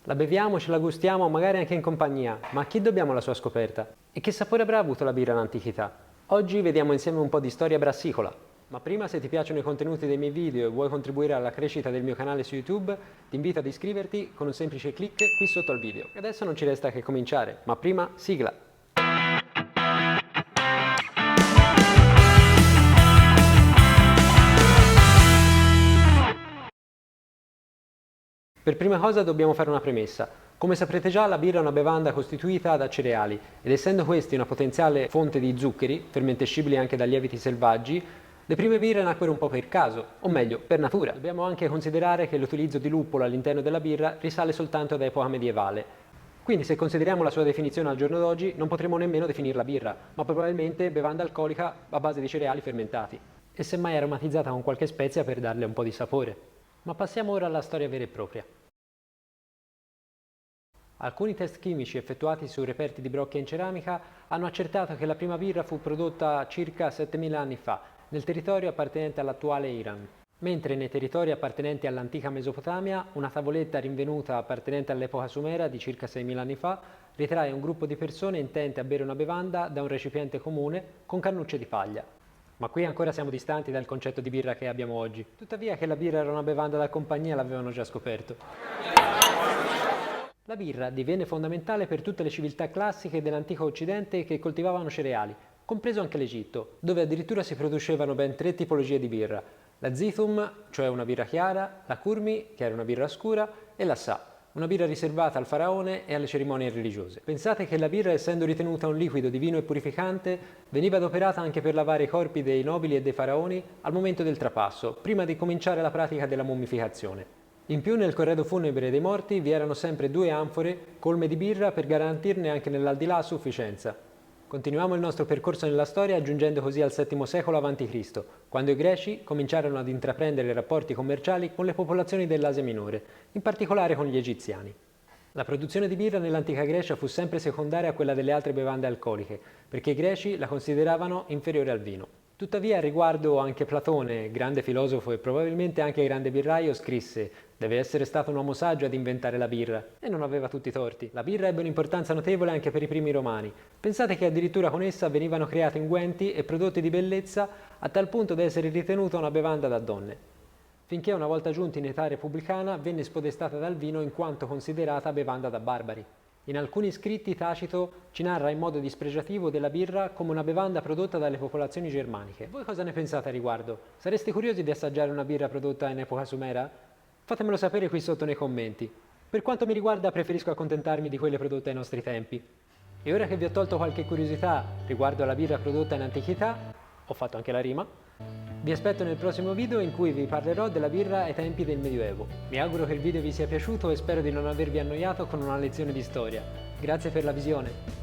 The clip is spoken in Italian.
La beviamo, ce la gustiamo, magari anche in compagnia, ma a chi dobbiamo la sua scoperta? E che sapore avrà avuto la birra in antichità? Oggi vediamo insieme un po' di storia brassicola. Ma prima, se ti piacciono i contenuti dei miei video e vuoi contribuire alla crescita del mio canale su YouTube, ti invito ad iscriverti con un semplice clic qui sotto al video. E adesso non ci resta che cominciare, ma prima sigla! Per prima cosa dobbiamo fare una premessa. Come saprete già, la birra è una bevanda costituita da cereali ed essendo questi una potenziale fonte di zuccheri, fermentescibili anche da lieviti selvaggi, le prime birre nacquero un po' per caso, o meglio, per natura. Dobbiamo anche considerare che l'utilizzo di luppolo all'interno della birra risale soltanto ad epoca medievale. Quindi se consideriamo la sua definizione al giorno d'oggi, non potremo nemmeno definirla birra, ma probabilmente bevanda alcolica a base di cereali fermentati. E semmai aromatizzata con qualche spezia per darle un po' di sapore. Ma passiamo ora alla storia vera e propria. Alcuni test chimici effettuati su reperti di brocche in ceramica hanno accertato che la prima birra fu prodotta circa 7000 anni fa, nel territorio appartenente all'attuale Iran, mentre nei territori appartenenti all'antica Mesopotamia una tavoletta rinvenuta appartenente all'epoca sumera di circa 6000 anni fa ritrae un gruppo di persone intente a bere una bevanda da un recipiente comune con cannucce di paglia. Ma qui ancora siamo distanti dal concetto di birra che abbiamo oggi. Tuttavia che la birra era una bevanda da compagnia l'avevano già scoperto. La birra divenne fondamentale per tutte le civiltà classiche dell'antico Occidente che coltivavano cereali, compreso anche l'Egitto, dove addirittura si producevano ben 3 tipologie di birra: la Zithum, cioè una birra chiara, la Kurmi, che era una birra scura, e la Sa, una birra riservata al faraone e alle cerimonie religiose. Pensate che la birra, essendo ritenuta un liquido divino e purificante, veniva adoperata anche per lavare i corpi dei nobili e dei faraoni al momento del trapasso, prima di cominciare la pratica della mummificazione. In più nel corredo funebre dei morti vi erano sempre 2 anfore colme di birra per garantirne anche nell'aldilà sufficienza. Continuiamo il nostro percorso nella storia giungendo così al VII secolo a.C., quando i greci cominciarono ad intraprendere rapporti commerciali con le popolazioni dell'Asia minore, in particolare con gli egiziani. La produzione di birra nell'antica Grecia fu sempre secondaria a quella delle altre bevande alcoliche, perché i greci la consideravano inferiore al vino. Tuttavia, a riguardo, anche Platone, grande filosofo e probabilmente anche grande birraio, scrisse: «Deve essere stato un uomo saggio ad inventare la birra», e non aveva tutti i torti. La birra ebbe un'importanza notevole anche per i primi romani. Pensate che addirittura con essa venivano creati unguenti e prodotti di bellezza a tal punto da essere ritenuta una bevanda da donne. Finché una volta giunti in età repubblicana venne spodestata dal vino in quanto considerata bevanda da barbari. In alcuni scritti Tacito ci narra in modo dispregiativo della birra come una bevanda prodotta dalle popolazioni germaniche. Voi cosa ne pensate a riguardo? Sareste curiosi di assaggiare una birra prodotta in epoca sumera? Fatemelo sapere qui sotto nei commenti. Per quanto mi riguarda preferisco accontentarmi di quelle prodotte ai nostri tempi. E ora che vi ho tolto qualche curiosità riguardo alla birra prodotta in antichità, ho fatto anche la rima, vi aspetto nel prossimo video in cui vi parlerò della birra ai tempi del Medioevo. Mi auguro che il video vi sia piaciuto e spero di non avervi annoiato con una lezione di storia. Grazie per la visione.